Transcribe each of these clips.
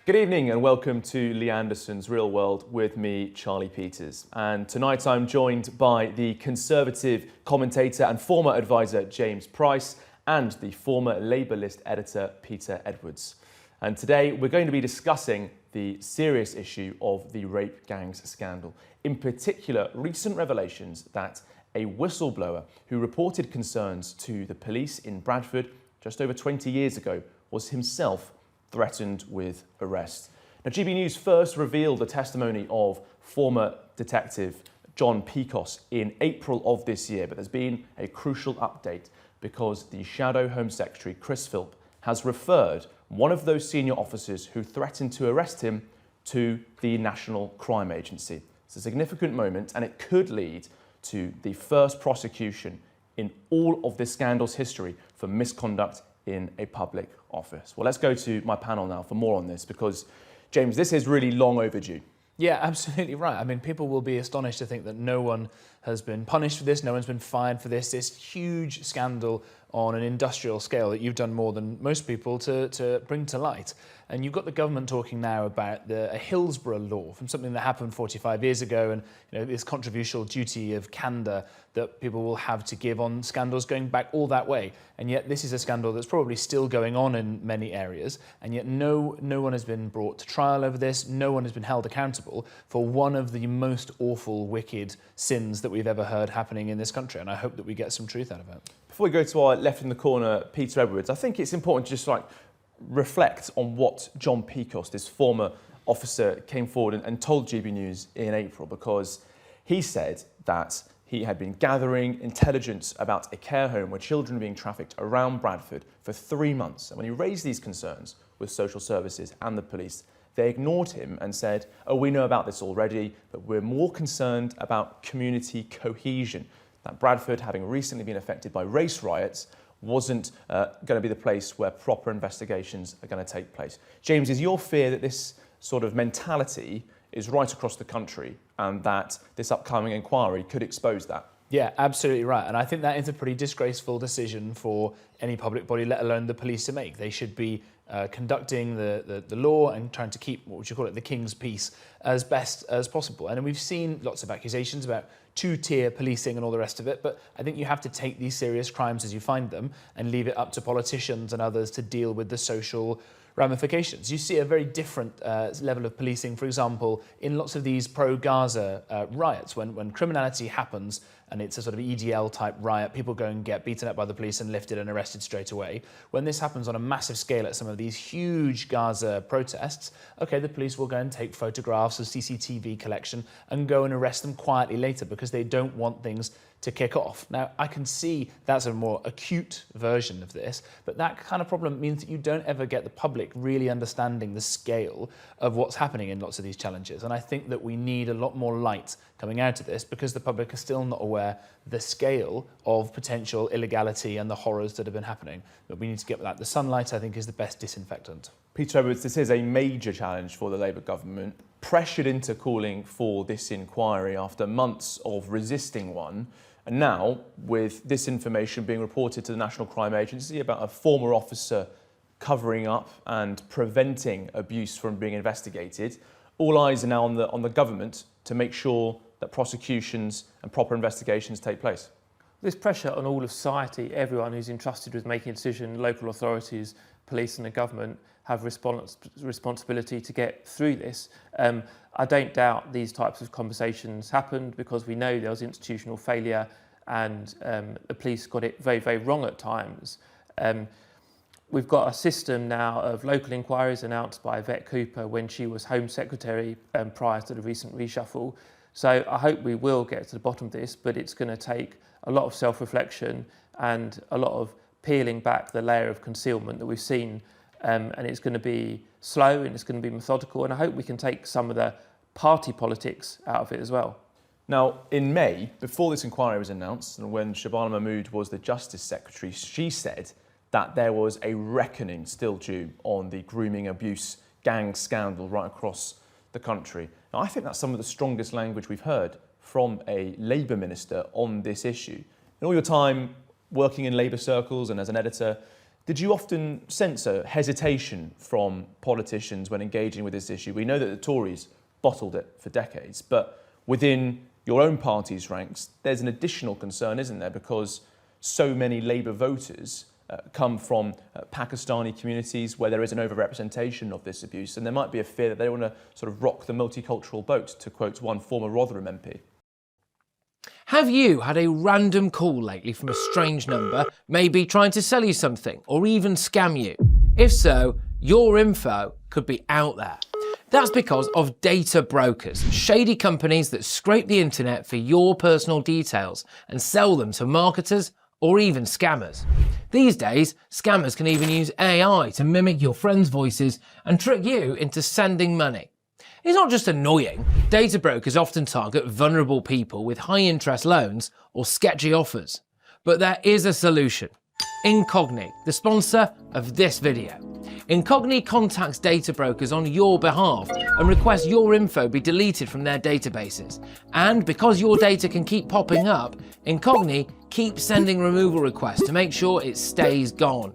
Good evening and welcome to Lee Anderson's Real World with me, Charlie Peters. And tonight I'm joined by the Conservative commentator and former advisor James Price and the former Labour List editor Peter Edwards. And today we're going to be discussing the serious issue of the rape gangs scandal. In particular, recent revelations that a whistleblower who reported concerns to the police in Bradford just over 20 years ago was himself threatened with arrest. Now, GB News first revealed the testimony of former detective John Pecos in April of this year, but there's been a crucial update because the Shadow Home Secretary, Chris Philp, has referred one of those senior officers who threatened to arrest him to the National Crime Agency. It's a significant moment and it could lead to the first prosecution in all of this scandal's history for misconduct in a public office. Well, let's go to my panel now for more on this because, James, this is really long overdue. Yeah, absolutely right. I mean, people will be astonished to think that no one has been punished for this, no one's been fined for this huge scandal on an industrial scale that you've done more than most people to bring to light. And you've got the government talking now about a Hillsborough law from something that happened 45 years ago, and this controversial duty of candour that people will have to give on scandals going back all that way. And yet this is a scandal that's probably still going on in many areas, and yet no one has been brought to trial over this, no one has been held accountable for one of the most awful, wicked sins that we've ever heard happening in this country, and I hope that we get some truth out of it. Before we go to our left in the corner, Peter Edwards, I think it's important to just reflect on what John Pecos, this former officer, came forward and told GB News in April, because he said that he had been gathering intelligence about a care home where children were being trafficked around Bradford for 3 months. And when he raised these concerns with social services and the police, they ignored him and said, oh, we know about this already, but we're more concerned about community cohesion. That Bradford, having recently been affected by race riots, wasn't going to be the place where proper investigations are going to take place. James, is your fear that this sort of mentality is right across the country and that this upcoming inquiry could expose that? Yeah, absolutely right. And I think that is a pretty disgraceful decision for any public body, let alone the police, to make. They should be conducting the law and trying to keep, what would you call it, the king's peace as best as possible. And we've seen lots of accusations about two-tier policing and all the rest of it, but I think you have to take these serious crimes as you find them and leave it up to politicians and others to deal with the social ramifications. You see a very different level of policing, for example, in lots of these pro-Gaza riots. When criminality happens and it's a sort of EDL type riot, people go and get beaten up by the police and lifted and arrested straight away. When this happens on a massive scale at some of these huge Gaza protests, okay, the police will go and take photographs of CCTV collection and go and arrest them quietly later because they don't want things to kick off. Now, I can see that's a more acute version of this, but that kind of problem means that you don't ever get the public really understanding the scale of what's happening in lots of these challenges. And I think that we need a lot more light coming out of this because the public are still not aware the scale of potential illegality and the horrors that have been happening. But we need to get that. The sunlight, I think, is the best disinfectant. Peter Edwards, this is a major challenge for the Labour government, pressured into calling for this inquiry after months of resisting one. And now, with this information being reported to the National Crime Agency about a former officer covering up and preventing abuse from being investigated, all eyes are now on the government to make sure that prosecutions and proper investigations take place. There's pressure on all of society, everyone who's entrusted with making a decision, local authorities, police and the government have responsibility to get through this. I don't doubt these types of conversations happened because we know there was institutional failure and the police got it very, very wrong at times. We've got a system now of local inquiries announced by Yvette Cooper when she was Home Secretary prior to the recent reshuffle. So I hope we will get to the bottom of this, but it's going to take a lot of self-reflection and a lot of peeling back the layer of concealment that we've seen. And it's going to be slow and it's going to be methodical. And I hope we can take some of the party politics out of it as well. Now, in May, before this inquiry was announced, and when Shabana Mahmood was the Justice Secretary, she said that there was a reckoning still due on the grooming abuse gang scandal right across the country. Now, I think that's some of the strongest language we've heard from a Labour minister on this issue. In all your time working in Labour circles and as an editor, Did you often sense a hesitation from politicians when engaging with this issue? We know that the Tories bottled it for decades, but within your own party's ranks, there's an additional concern, isn't there? Because so many Labour voters come from Pakistani communities where there is an overrepresentation of this abuse, and there might be a fear that they want to sort of rock the multicultural boat, to quote one former Rotherham MP. Have you had a random call lately from a strange number, maybe trying to sell you something or even scam you? If so, your info could be out there. That's because of data brokers, shady companies that scrape the internet for your personal details and sell them to marketers or even scammers. These days, scammers can even use AI to mimic your friends' voices and trick you into sending money. It's not just annoying. Data brokers often target vulnerable people with high-interest loans or sketchy offers. But there is a solution. Incogni, the sponsor of this video. Incogni contacts data brokers on your behalf and requests your info be deleted from their databases. And because your data can keep popping up, Incogni keeps sending removal requests to make sure it stays gone.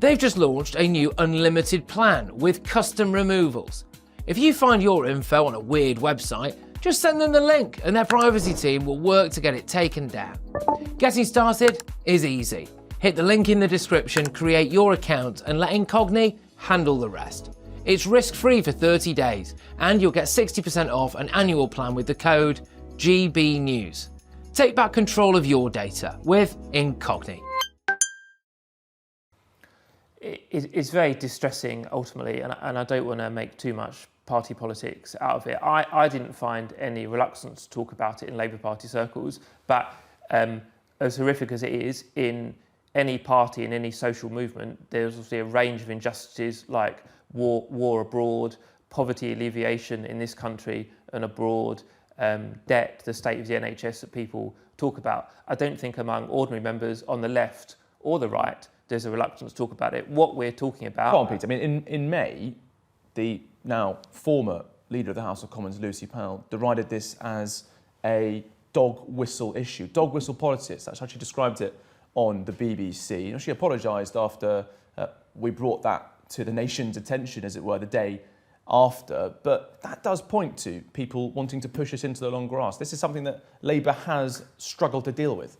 They've just launched a new unlimited plan with custom removals. If you find your info on a weird website, just send them the link and their privacy team will work to get it taken down. Getting started is easy. Hit the link in the description, create your account and let Incogni handle the rest. It's risk-free for 30 days and you'll get 60% off an annual plan with the code GBNews. Take back control of your data with Incogni. It's very distressing ultimately, and I don't want to make too much party politics out of it. I didn't find any reluctance to talk about it in Labour Party circles, but as horrific as it is, in any party, in any social movement, there's obviously a range of injustices like war abroad, poverty alleviation in this country and abroad, debt, the state of the NHS that people talk about. I don't think among ordinary members on the left or the right there's a reluctance to talk about it. What we're talking about... Come on, Peter. I mean, in May, the now former Leader of the House of Commons, Lucy Powell, derided this as a dog whistle issue, dog whistle politics. That's how she described it on the BBC. You know, she apologised after we brought that to the nation's attention, as it were, the day after. But that does point to people wanting to push us into the long grass. This is something that Labour has struggled to deal with.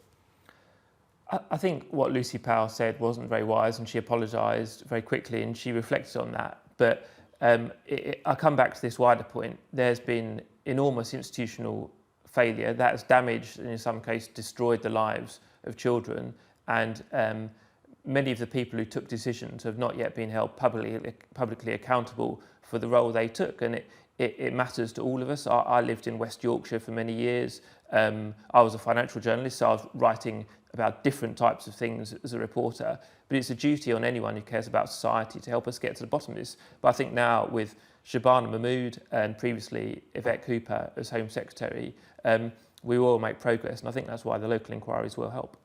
I think what Lucy Powell said wasn't very wise, and she apologised very quickly and she reflected on that. But I come back to this wider point. There's been enormous institutional failure that has damaged and in some cases destroyed the lives of children, and many of the people who took decisions have not yet been held publicly accountable for the role they took, and it matters to all of us. I lived in West Yorkshire for many years. I was a financial journalist, so I was writing about different types of things as a reporter, but it's a duty on anyone who cares about society to help us get to the bottom of this. But I think now with Shabana Mahmood and previously Yvette Cooper as Home Secretary, we will make progress, and I think that's why the local inquiries will help.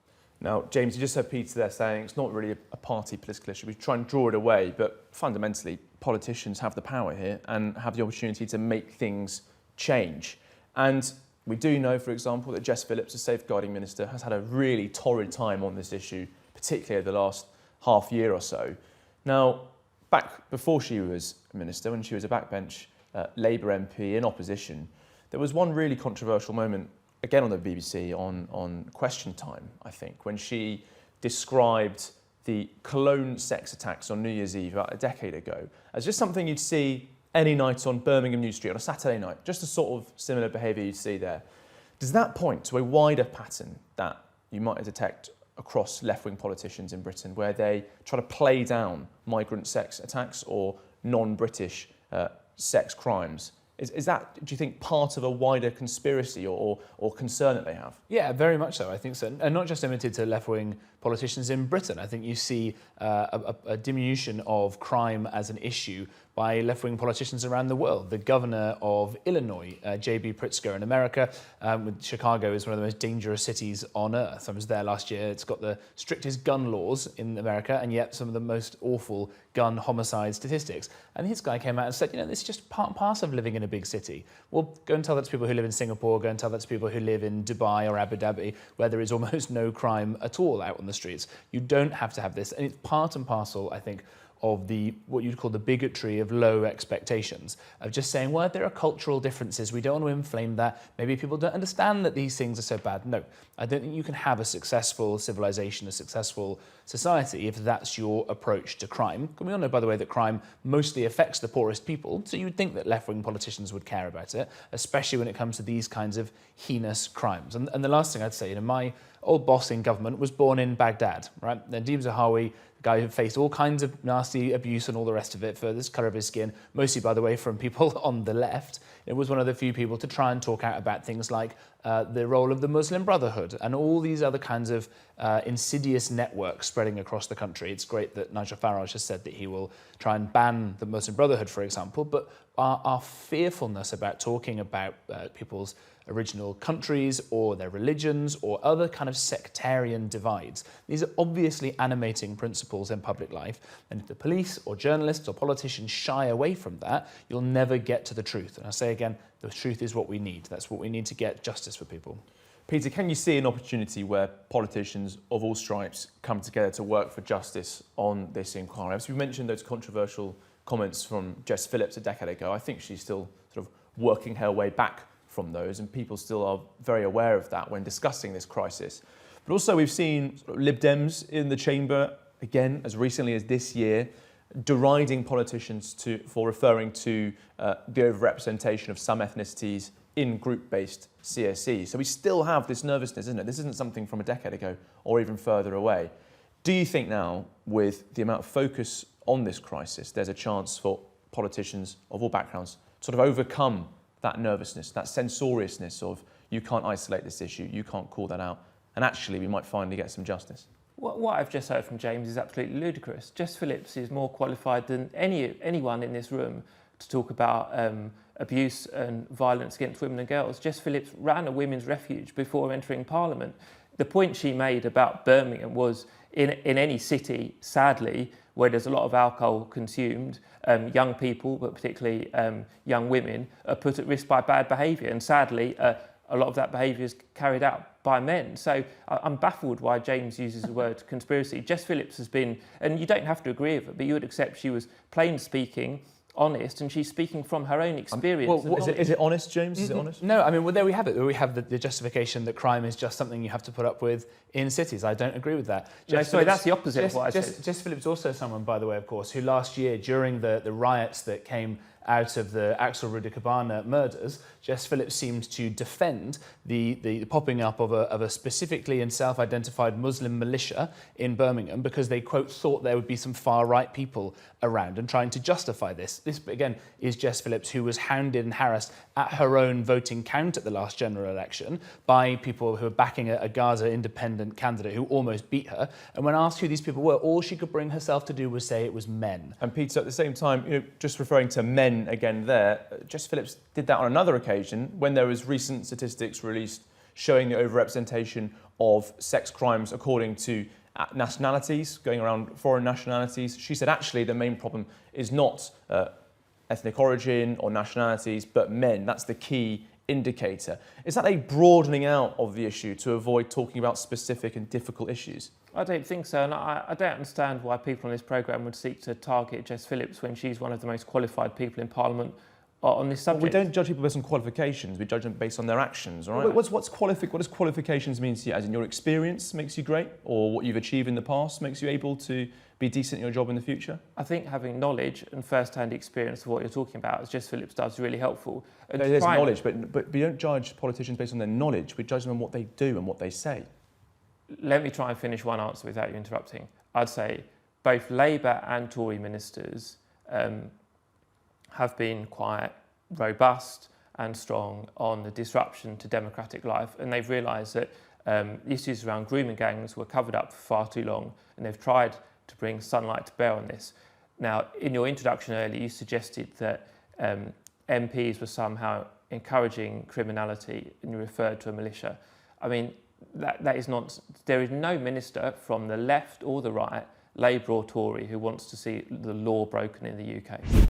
Now, James, you just heard Peter there saying it's not really a party political issue. We try and draw it away, but fundamentally, politicians have the power here and have the opportunity to make things change. And we do know, for example, that Jess Phillips, the Safeguarding Minister, has had a really torrid time on this issue, particularly over the last half year or so. Now, back before she was a minister, when she was a backbench Labour MP in opposition, there was one really controversial moment, again on the BBC, on Question Time, I think, when she described the Cologne sex attacks on New Year's Eve about a decade ago as just something you'd see any night on Birmingham New Street on a Saturday night, just a sort of similar behaviour you'd see there. Does that point to a wider pattern that you might detect across left-wing politicians in Britain, where they try to play down migrant sex attacks or non-British sex crimes? Is that, do you think, part of a wider conspiracy or concern that they have? Yeah, very much so, I think so. And not just limited to left-wing politicians in Britain. I think you see a diminution of crime as an issue by left-wing politicians around the world. The governor of Illinois, J.B. Pritzker in America, with Chicago is one of the most dangerous cities on earth. I was there last year. It's got the strictest gun laws in America and yet some of the most awful gun homicide statistics. And this guy came out and said, you know, this is just part and parcel of living in a big city. Well, go and tell that to people who live in Singapore, go and tell that to people who live in Dubai or Abu Dhabi, where there is almost no crime at all out on the streets. You don't have to have this, and it's part and parcel, I think, of what you'd call the bigotry of low expectations, of just saying, well, there are cultural differences, we don't want to inflame that, maybe people don't understand that these things are so bad. No, I don't think you can have a successful civilization, a successful society, if that's your approach to crime. We all know, by the way, that crime mostly affects the poorest people, so you would think that left-wing politicians would care about it, especially when it comes to these kinds of heinous crimes. And the last thing I'd say, my old boss in government was born in Baghdad, right? Nadeem Zahawi, the guy who faced all kinds of nasty abuse and all the rest of it for this colour of his skin, mostly, by the way, from people on the left. It was one of the few people to try and talk out about things like the role of the Muslim Brotherhood and all these other kinds of insidious networks spreading across the country. It's great that Nigel Farage has said that he will try and ban the Muslim Brotherhood, for example, but our fearfulness about talking about people's original countries or their religions or other kind of sectarian divides. These are obviously animating principles in public life, and if the police or journalists or politicians shy away from that, you'll never get to the truth. And I say again, the truth is what we need. That's what we need to get justice for people. Peter, can you see an opportunity where politicians of all stripes come together to work for justice on this inquiry? As we mentioned those controversial comments from Jess Phillips a decade ago, I think she's still sort of working her way back from those, and people still are very aware of that when discussing this crisis. But also we've seen sort of Lib Dems in the chamber, again, as recently as this year, deriding politicians for referring to the overrepresentation of some ethnicities in group-based CSE. So we still have this nervousness, isn't it? This isn't something from a decade ago or even further away. Do you think now, with the amount of focus on this crisis, there's a chance for politicians of all backgrounds to sort of overcome that nervousness, that censoriousness of you can't isolate this issue, you can't call that out, and actually we might finally get some justice? What I've just heard from James is absolutely ludicrous. Jess Phillips is more qualified than anyone in this room to talk about abuse and violence against women and girls. Jess Phillips ran a women's refuge before entering Parliament. The point she made about Birmingham was in any city, sadly, where there's a lot of alcohol consumed, young people, but particularly young women, are put at risk by bad behaviour. And sadly, a lot of that behaviour is carried out by men. So I'm baffled why James uses the word conspiracy. Jess Phillips has been, and you don't have to agree with it, but you would accept she was plain speaking, honest, and she's speaking from her own experience. Well, is it honest, James? Is it honest? No, I mean, well, there we have it. We have the justification that crime is just something you have to put up with in cities. I don't agree with that. No, sorry, that's the opposite of what I said. Jess Phillips also someone, by the way, of course, who last year, during the riots that came out of the Axel Rudikabana murders, Jess Phillips seemed to defend the popping up of a specifically and self-identified Muslim militia in Birmingham because they, quote, thought there would be some far-right people around and trying to justify this. This, again, is Jess Phillips, who was hounded and harassed at her own voting count at the last general election by people who were backing a Gaza independent candidate who almost beat her. And when asked who these people were, all she could bring herself to do was say it was men. And Peter, at the same time, just referring to men again there, Jess Phillips did that on another occasion when there was recent statistics released showing the overrepresentation of sex crimes according to nationalities, going around foreign nationalities. She said actually the main problem is not ethnic origin or nationalities, but men. That's the key indicator. Is that a broadening out of the issue to avoid talking about specific and difficult issues? I don't think so, and I don't understand why people on this programme would seek to target Jess Phillips when she's one of the most qualified people in Parliament on this subject. Well, we don't judge people based on qualifications, we judge them based on their actions, all right? What does qualifications mean to you? As in your experience makes you great, or what you've achieved in the past makes you able to be decent in your job in the future? I think having knowledge and first-hand experience of what you're talking about, as Jess Phillips does, is really helpful. And there's knowledge, but we don't judge politicians based on their knowledge, we judge them on what they do and what they say. Let me try and finish one answer without you interrupting. I'd say both Labour and Tory ministers have been quite robust and strong on the disruption to democratic life, and they've realised that issues around grooming gangs were covered up for far too long, and they've tried to bring sunlight to bear on this. Now, in your introduction earlier, you suggested that MPs were somehow encouraging criminality, and you referred to a militia. I mean, that is nonsense. There is no minister from the left or the right, Labour or Tory, who wants to see the law broken in the UK.